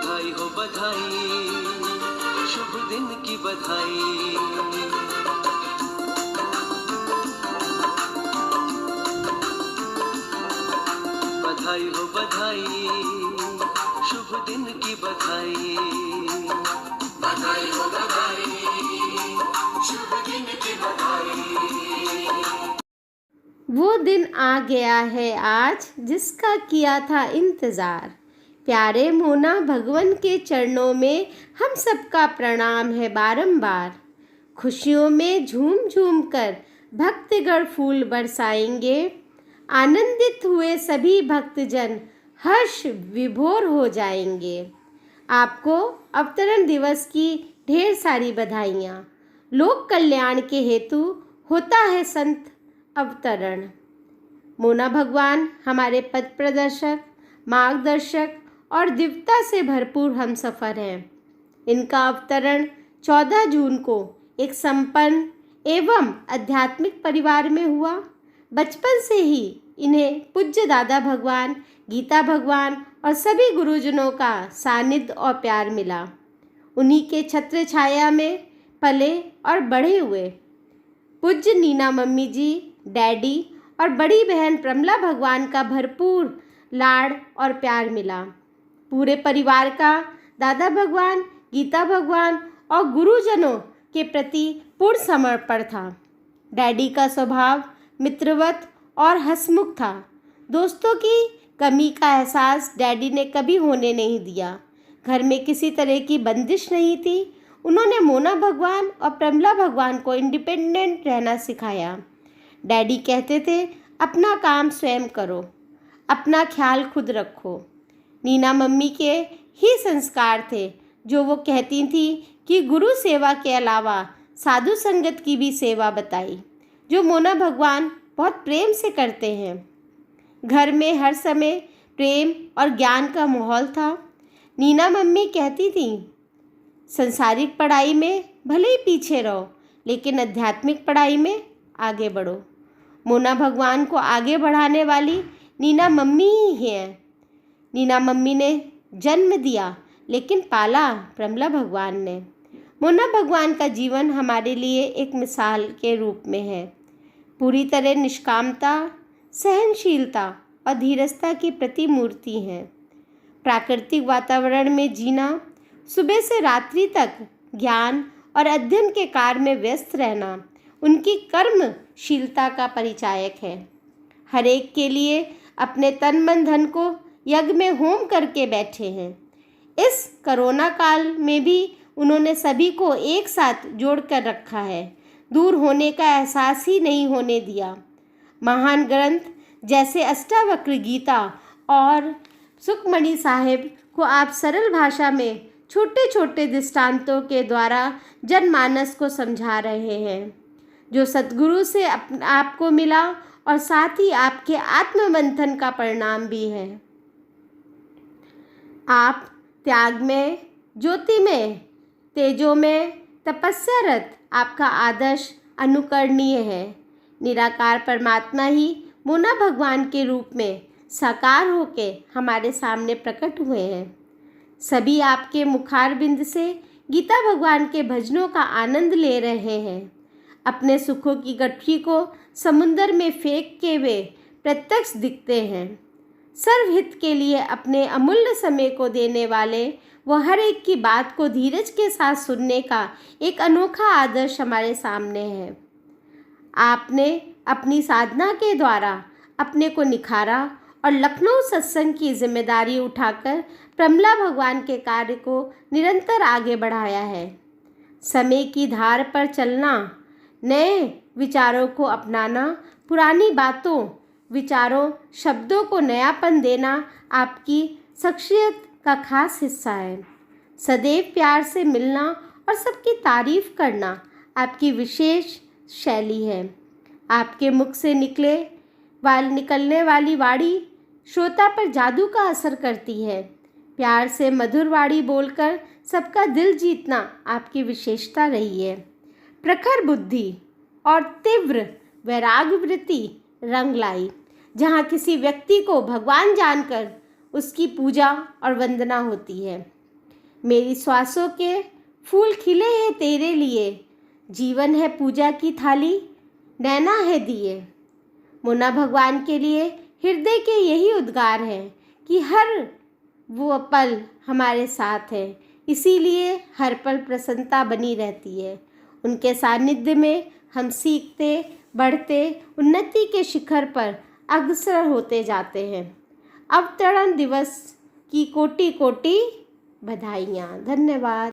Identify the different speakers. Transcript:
Speaker 1: बधाई हो बधाई, शुभ दिन की बधाई। बधाई हो बधाई, शुभ दिन की बधाई। बधाई हो बधाई, शुभ दिन की बधाई।
Speaker 2: वो दिन आ गया है आज जिसका किया था इंतज़ार। प्यारे मोना, भगवान के चरणों में हम सबका प्रणाम है बारंबार। खुशियों में झूम झूम कर भक्तगण फूल बरसाएंगे। आनंदित हुए सभी भक्तजन हर्ष विभोर हो जाएंगे। आपको अवतरण दिवस की ढेर सारी बधाइयाँ। लोक कल्याण के हेतु होता है संत अवतरण। मोना भगवान हमारे पथ प्रदर्शक, मार्गदर्शक और दिव्यता से भरपूर हमसफ़र हैं। इनका अवतरण 14 जून को एक संपन्न एवं आध्यात्मिक परिवार में हुआ। बचपन से ही इन्हें पूज्य दादा भगवान, गीता भगवान और सभी गुरुजनों का सानिध्य और प्यार मिला। उन्हीं के छत्र छाया में पले और बड़े हुए। पूज्य नीना मम्मी जी, डैडी और बड़ी बहन प्रमला भगवान का भरपूर लाड़ और प्यार मिला। पूरे परिवार का दादा भगवान, गीता भगवान और गुरुजनों के प्रति पूर्ण समर्पण था। डैडी का स्वभाव मित्रवत और हंसमुख था। दोस्तों की कमी का एहसास डैडी ने कभी होने नहीं दिया। घर में किसी तरह की बंदिश नहीं थी। उन्होंने मोना भगवान और प्रमला भगवान को इंडिपेंडेंट रहना सिखाया। डैडी कहते थे, अपना काम स्वयं करो, अपना ख्याल खुद रखो। नीना मम्मी के ही संस्कार थे जो वो कहती थी कि गुरु सेवा के अलावा साधु संगत की भी सेवा बताई, जो मोना भगवान बहुत प्रेम से करते हैं। घर में हर समय प्रेम और ज्ञान का माहौल था। नीना मम्मी कहती थी, संसारिक पढ़ाई में भले ही पीछे रहो, लेकिन आध्यात्मिक पढ़ाई में आगे बढ़ो। मोना भगवान को आगे बढ़ाने वाली नीना मम्मी ही हैं। नीना मम्मी ने जन्म दिया, लेकिन पाला प्रमला भगवान ने। मोना भगवान का जीवन हमारे लिए एक मिसाल के रूप में है। पूरी तरह निष्कामता, सहनशीलता और धीरजता की प्रतिमूर्ति हैं। प्राकृतिक वातावरण में जीना, सुबह से रात्रि तक ज्ञान और अध्ययन के कार्य में व्यस्त रहना उनकी कर्मशीलता का परिचायक है। हर एक के लिए अपने तन मन धन को यज्ञ में होम करके बैठे हैं। इस कोरोना काल में भी उन्होंने सभी को एक साथ जोड़कर रखा है, दूर होने का एहसास ही नहीं होने दिया। महान ग्रंथ जैसे अष्टावक्र गीता और सुखमणि साहिब को आप सरल भाषा में छोटे छोटे दृष्टांतों के द्वारा जनमानस को समझा रहे हैं, जो सद्गुरु से आपको मिला और साथ ही आपके आत्ममंथन का परिणाम भी है। आप त्याग में, ज्योति में, तेजो में तपस्यारत आपका आदर्श अनुकरणीय है। निराकार परमात्मा ही मोना भगवान के रूप में साकार होके हमारे सामने प्रकट हुए हैं। सभी आपके मुखारबिंद से गीता भगवान के भजनों का आनंद ले रहे हैं। अपने सुखों की गठरी को समुंदर में फेंक के वे प्रत्यक्ष दिखते हैं। सर्वहित के लिए अपने अमूल्य समय को देने वाले वो हर एक की बात को धीरज के साथ सुनने का एक अनोखा आदर्श हमारे सामने है। आपने अपनी साधना के द्वारा अपने को निखारा और लखनऊ सत्संग की जिम्मेदारी उठाकर प्रमला भगवान के कार्य को निरंतर आगे बढ़ाया है। समय की धार पर चलना, नए विचारों को अपनाना, पुरानी बातों, विचारों, शब्दों को नयापन देना आपकी शख्सियत का खास हिस्सा है। सदैव प्यार से मिलना और सबकी तारीफ करना आपकी विशेष शैली है। आपके मुख से निकलने वाली वाणी श्रोता पर जादू का असर करती है। प्यार से मधुर वाणी बोलकर सबका दिल जीतना आपकी विशेषता रही है। प्रखर बुद्धि और तीव्र वैराग्य वृत्ति रंग लाई, जहाँ किसी व्यक्ति को भगवान जानकर उसकी पूजा और वंदना होती है। मेरी श्वासों के फूल खिले हैं तेरे लिए, जीवन है पूजा की थाली, नैना है दिए। मोना भगवान के लिए हृदय के यही उद्गार हैं कि हर वो पल हमारे साथ है, इसीलिए हर पल प्रसन्नता बनी रहती है। उनके सानिध्य में हम सीखते, बढ़ते, उन्नति के शिखर पर अग्रसर होते जाते हैं। अवतरण दिवस की कोटि कोटि बधाइयाँ। धन्यवाद।